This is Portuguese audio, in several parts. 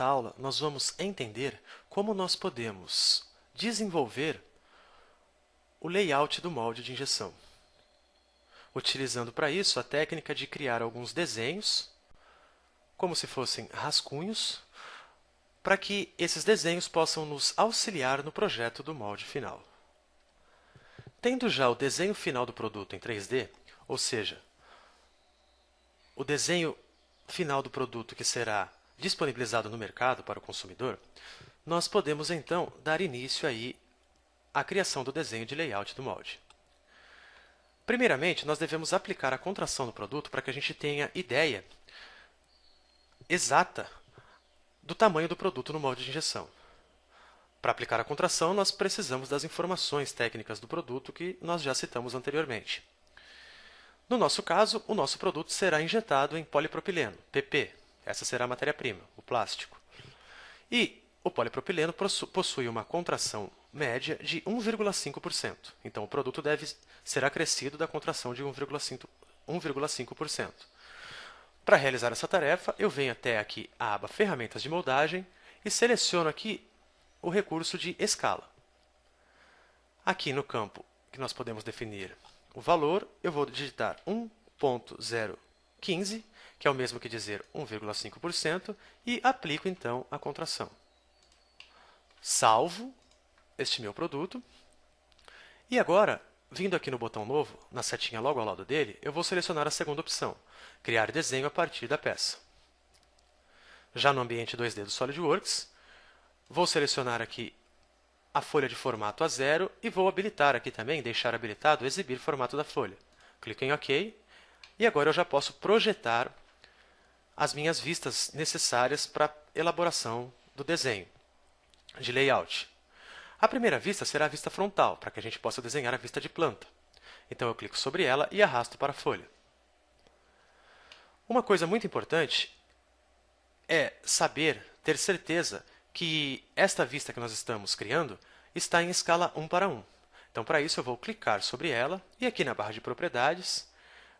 Nesta aula, nós vamos entender como nós podemos desenvolver o layout do molde de injeção, utilizando para isso a técnica de criar alguns desenhos, como se fossem rascunhos, para que esses desenhos possam nos auxiliar no projeto do molde final. Tendo já o desenho final do produto em 3D, ou seja, o desenho final do produto que será disponibilizado no mercado para o consumidor, nós podemos então dar início aí à criação do desenho de layout do molde. Primeiramente, nós devemos aplicar a contração no produto para que a gente tenha ideia exata do tamanho do produto no molde de injeção. Para aplicar a contração, nós precisamos das informações técnicas do produto que nós já citamos anteriormente. No nosso caso, o nosso produto será injetado em polipropileno, PP. Essa será a matéria-prima, o plástico. E o polipropileno possui uma contração média de 1,5%. Então, o produto ser acrescido da contração de 1,5%. Para realizar essa tarefa, eu venho até aqui a aba Ferramentas de Moldagem e seleciono aqui o recurso de escala. Aqui no campo que nós podemos definir o valor, eu vou digitar 1.015, que é o mesmo que dizer 1,5%, e aplico então a contração. Salvo este meu produto. E agora, vindo aqui no botão novo, na setinha logo ao lado dele, eu vou selecionar a segunda opção, criar desenho a partir da peça. Já no ambiente 2D do SolidWorks, vou selecionar aqui a folha de formato A0 e vou habilitar aqui também, deixar habilitado, exibir formato da folha. Clico em OK e agora eu já posso projetar as minhas vistas necessárias para a elaboração do desenho de layout. A primeira vista será a vista frontal, para que a gente possa desenhar a vista de planta. Então eu clico sobre ela e arrasto para a folha. Uma coisa muito importante é saber, ter certeza que esta vista que nós estamos criando está em escala 1:1. Então, para isso, eu vou clicar sobre ela e aqui na barra de propriedades,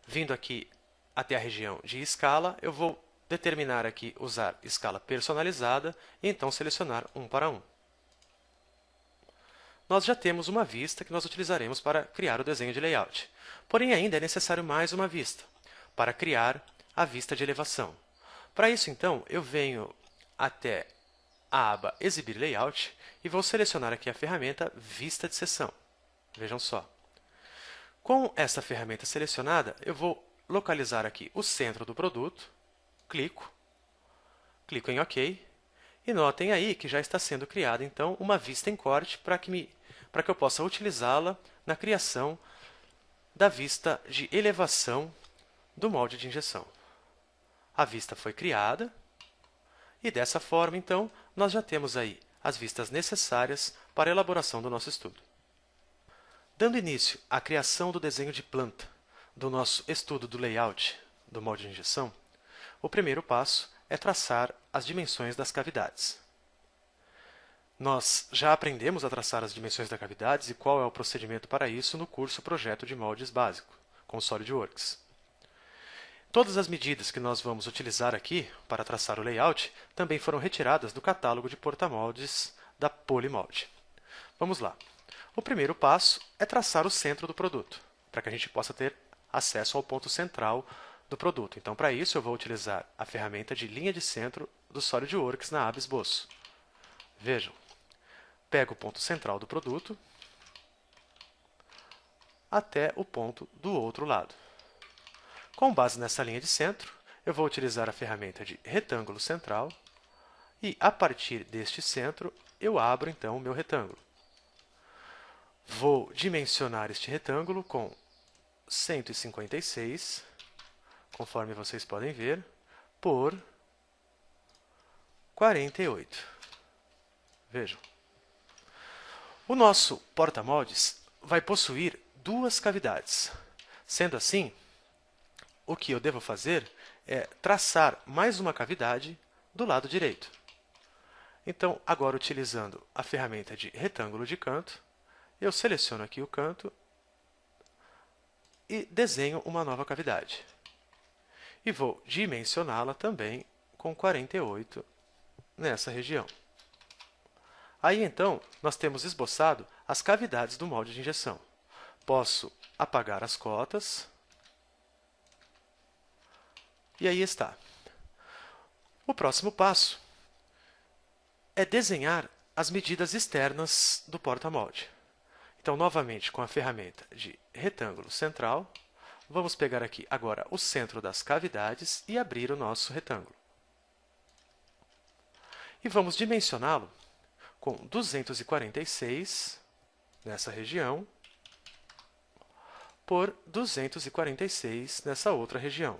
vindo aqui até a região de escala, eu vou determinar aqui usar escala personalizada e então selecionar 1:1. Nós já temos uma vista que nós utilizaremos para criar o desenho de layout. Porém, ainda é necessário mais uma vista para criar a vista de elevação. Para isso, então, eu venho até a aba Exibir Layout e vou selecionar aqui a ferramenta Vista de Seção. Vejam só. Com essa ferramenta selecionada, eu vou localizar aqui o centro do produto, clico em OK, e notem aí que já está sendo criada, então, uma vista em corte para que eu possa utilizá-la na criação da vista de elevação do molde de injeção. A vista foi criada e, dessa forma, então, nós já temos aí as vistas necessárias para a elaboração do nosso estudo. Dando início à criação do desenho de planta do nosso estudo do layout do molde de injeção, o primeiro passo é traçar as dimensões das cavidades. Nós já aprendemos a traçar as dimensões das cavidades e qual é o procedimento para isso no curso Projeto de Moldes Básico, com SolidWorks. Todas as medidas que nós vamos utilizar aqui para traçar o layout também foram retiradas do catálogo de portamoldes da Polymolde. Vamos lá. O primeiro passo é traçar o centro do produto, para que a gente possa ter acesso ao ponto central do produto. Então, para isso, eu vou utilizar a ferramenta de linha de centro do SolidWorks na aba Esboço. Vejam, pego o ponto central do produto até o ponto do outro lado. Com base nessa linha de centro, eu vou utilizar a ferramenta de retângulo central e, a partir deste centro, eu abro, então, o meu retângulo. Vou dimensionar este retângulo com 156, conforme vocês podem ver, por 48. Vejam. O nosso porta-moldes vai possuir duas cavidades. Sendo assim, o que eu devo fazer é traçar mais uma cavidade do lado direito. Então, agora utilizando a ferramenta de retângulo de canto, eu seleciono aqui o canto e desenho uma nova cavidade. E vou dimensioná-la também com 48 nessa região. Aí, então, nós temos esboçado as cavidades do molde de injeção. Posso apagar as cotas. E aí está. O próximo passo é desenhar as medidas externas do porta-molde. Então, novamente, com a ferramenta de retângulo central, vamos pegar aqui agora o centro das cavidades e abrir o nosso retângulo. E vamos dimensioná-lo com 246 nessa região por 246 nessa outra região,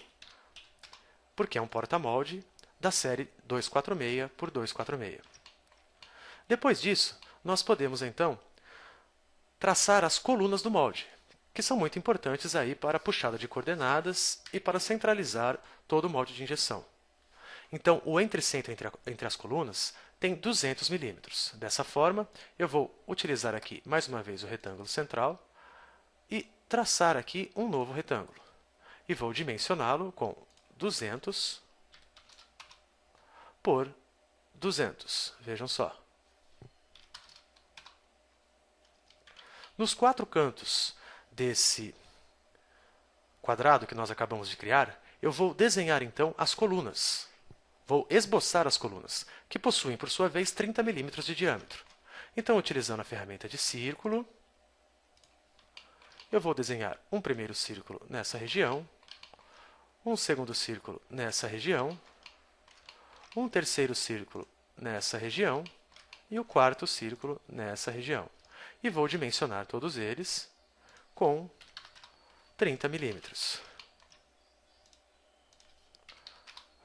porque é um porta-molde da série 246 por 246. Depois disso, nós podemos, então, traçar as colunas do molde, que são muito importantes aí para a puxada de coordenadas e para centralizar todo o molde de injeção. Então, o entre-centro entre as colunas tem 200 milímetros. Dessa forma, eu vou utilizar aqui, mais uma vez, o retângulo central e traçar aqui um novo retângulo. E vou dimensioná-lo com 200 por 200. Vejam só. Nos quatro cantos desse quadrado que nós acabamos de criar, eu vou desenhar, então, as colunas. Vou esboçar as colunas, que possuem, por sua vez, 30 milímetros de diâmetro. Então, utilizando a ferramenta de círculo, eu vou desenhar um primeiro círculo nessa região, um segundo círculo nessa região, um terceiro círculo nessa região e o quarto círculo nessa região. E vou dimensionar todos eles com 30 milímetros.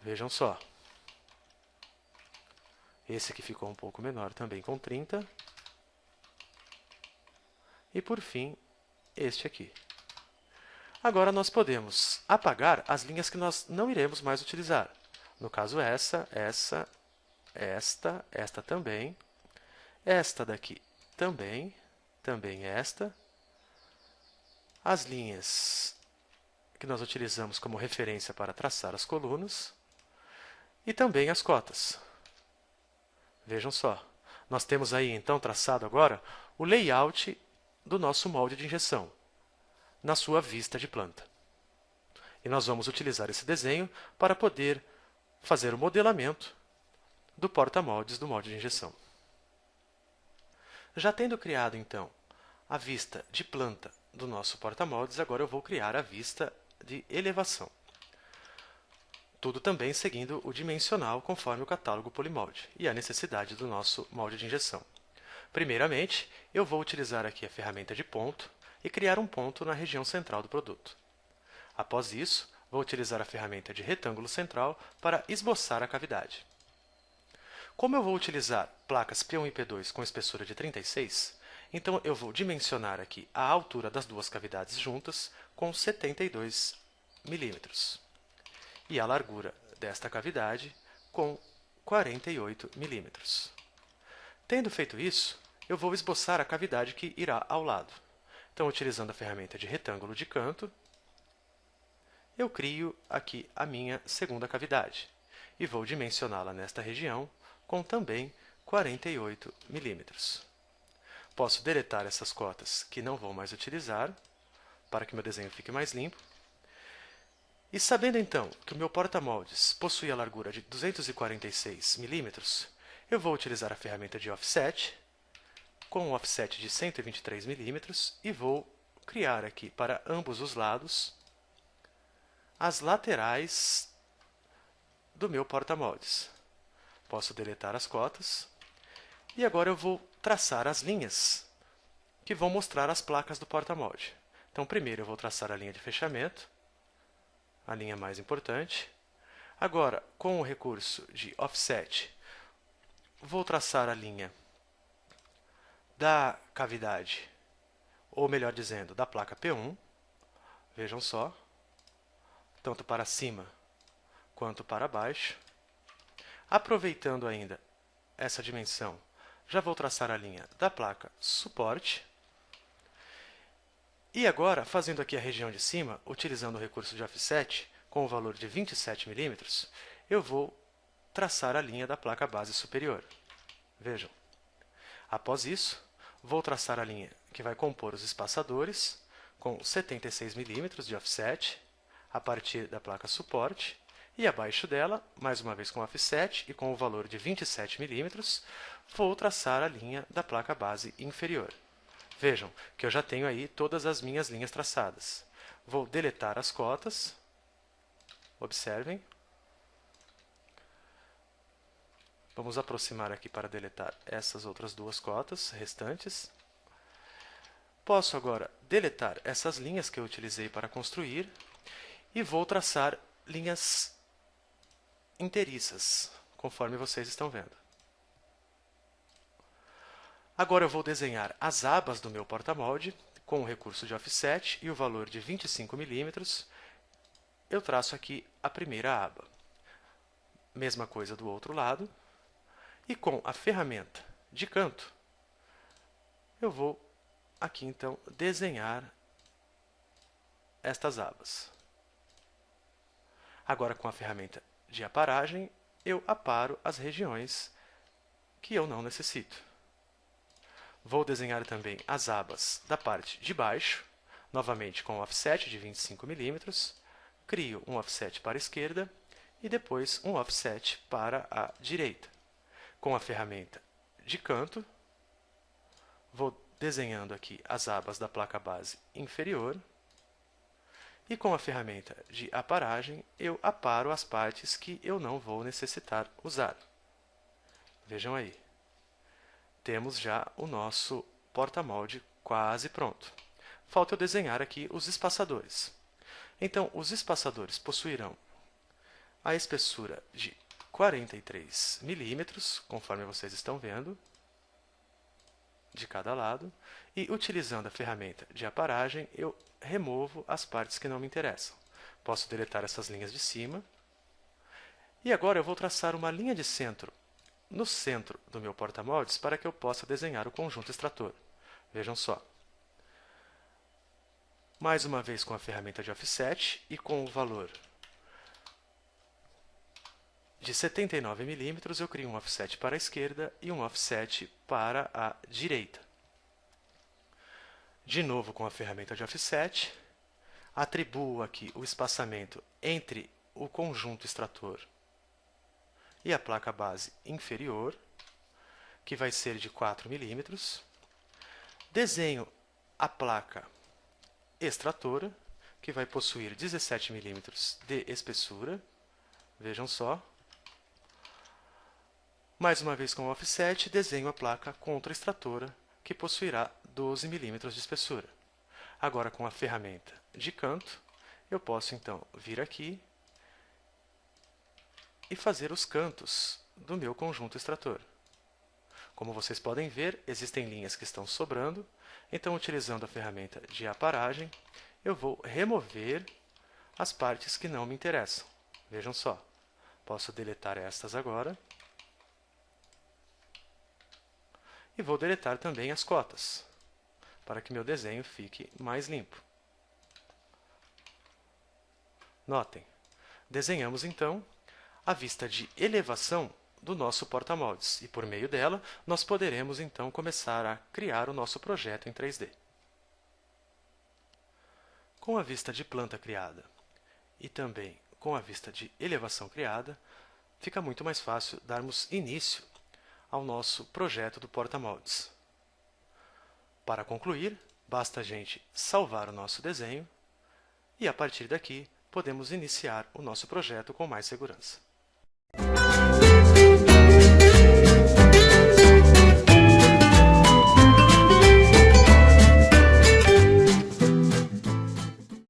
Vejam só. Esse aqui ficou um pouco menor, também com 30. E, por fim, este aqui. Agora, nós podemos apagar as linhas que nós não iremos mais utilizar. No caso, esta também, esta daqui também esta. As linhas que nós utilizamos como referência para traçar as colunas e também as cotas. Vejam só, nós temos aí então traçado agora o layout do nosso molde de injeção na sua vista de planta. E nós vamos utilizar esse desenho para poder fazer o modelamento do porta-moldes do molde de injeção. Já tendo criado então a vista de planta do nosso porta-moldes, agora eu vou criar a vista de elevação. Tudo também seguindo o dimensional conforme o catálogo Polimolde e a necessidade do nosso molde de injeção. Primeiramente, eu vou utilizar aqui a ferramenta de ponto e criar um ponto na região central do produto. Após isso, vou utilizar a ferramenta de retângulo central para esboçar a cavidade. Como eu vou utilizar placas P1 e P2 com espessura de 36, então eu vou dimensionar aqui a altura das duas cavidades juntas com 72 milímetros. E a largura desta cavidade com 48 milímetros. Tendo feito isso, eu vou esboçar a cavidade que irá ao lado. Então, utilizando a ferramenta de retângulo de canto, eu crio aqui a minha segunda cavidade e vou dimensioná-la nesta região com também 48 milímetros. Posso deletar essas cotas que não vou mais utilizar, para que meu desenho fique mais limpo. E sabendo então que o meu porta-moldes possui a largura de 246 milímetros, eu vou utilizar a ferramenta de offset, com um offset de 123 milímetros, e vou criar aqui para ambos os lados as laterais do meu porta-moldes. Posso deletar as cotas. E agora eu vou traçar as linhas que vão mostrar as placas do porta-molde. Então, primeiro eu vou traçar a linha de fechamento, a linha mais importante. Agora, com o recurso de offset, vou traçar a linha da cavidade, ou melhor dizendo, da placa P1. Vejam só, tanto para cima quanto para baixo. Aproveitando ainda essa dimensão, já vou traçar a linha da placa suporte. E agora, fazendo aqui a região de cima, utilizando o recurso de offset, com o valor de 27 milímetros, eu vou traçar a linha da placa base superior. Vejam. Após isso, vou traçar a linha que vai compor os espaçadores com 76 mm de offset a partir da placa suporte e abaixo dela, mais uma vez com offset e com o valor de 27 mm, vou traçar a linha da placa base inferior. Vejam que eu já tenho aí todas as minhas linhas traçadas. Vou deletar as cotas. Observem. Vamos aproximar aqui para deletar essas outras duas cotas restantes. Posso agora deletar essas linhas que eu utilizei para construir e vou traçar linhas inteiriças, conforme vocês estão vendo. Agora eu vou desenhar as abas do meu porta-molde com o recurso de offset e o valor de 25 mm. Eu traço aqui a primeira aba. Mesma coisa do outro lado. E com a ferramenta de canto, eu vou aqui então desenhar estas abas. Agora com a ferramenta de aparagem, eu aparo as regiões que eu não necessito. Vou desenhar também as abas da parte de baixo, novamente com offset de 25 mm, crio um offset para a esquerda e depois um offset para a direita. Com a ferramenta de canto, vou desenhando aqui as abas da placa base inferior e com a ferramenta de aparagem eu aparo as partes que eu não vou necessitar usar. Vejam aí, temos já o nosso porta-molde quase pronto. Falta eu desenhar aqui os espaçadores. Então, os espaçadores possuirão a espessura de 43 mm, conforme vocês estão vendo, de cada lado, e utilizando a ferramenta de aparagem, eu removo as partes que não me interessam. Posso deletar essas linhas de cima. E agora eu vou traçar uma linha de centro no centro do meu porta-moldes para que eu possa desenhar o conjunto extrator. Vejam só. Mais uma vez com a ferramenta de offset e com o valor de 79 mm, eu crio um offset para a esquerda e um offset para a direita. De novo com a ferramenta de offset, atribuo aqui o espaçamento entre o conjunto extrator e a placa base inferior, que vai ser de 4 mm. Desenho a placa extratora, que vai possuir 17 mm de espessura. Vejam só. Mais uma vez com o offset, desenho a placa contra-extratora, que possuirá 12 mm de espessura. Agora, com a ferramenta de canto, eu posso então vir aqui e fazer os cantos do meu conjunto extrator. Como vocês podem ver, existem linhas que estão sobrando, então, utilizando a ferramenta de aparagem, eu vou remover as partes que não me interessam. Vejam só, posso deletar estas agora. E vou deletar também as cotas, para que meu desenho fique mais limpo. Notem, desenhamos então a vista de elevação do nosso porta-moldes, e por meio dela nós poderemos então começar a criar o nosso projeto em 3D. Com a vista de planta criada e também com a vista de elevação criada, fica muito mais fácil darmos início ao nosso projeto do porta-moldes. Para concluir, basta a gente salvar o nosso desenho e, a partir daqui, podemos iniciar o nosso projeto com mais segurança.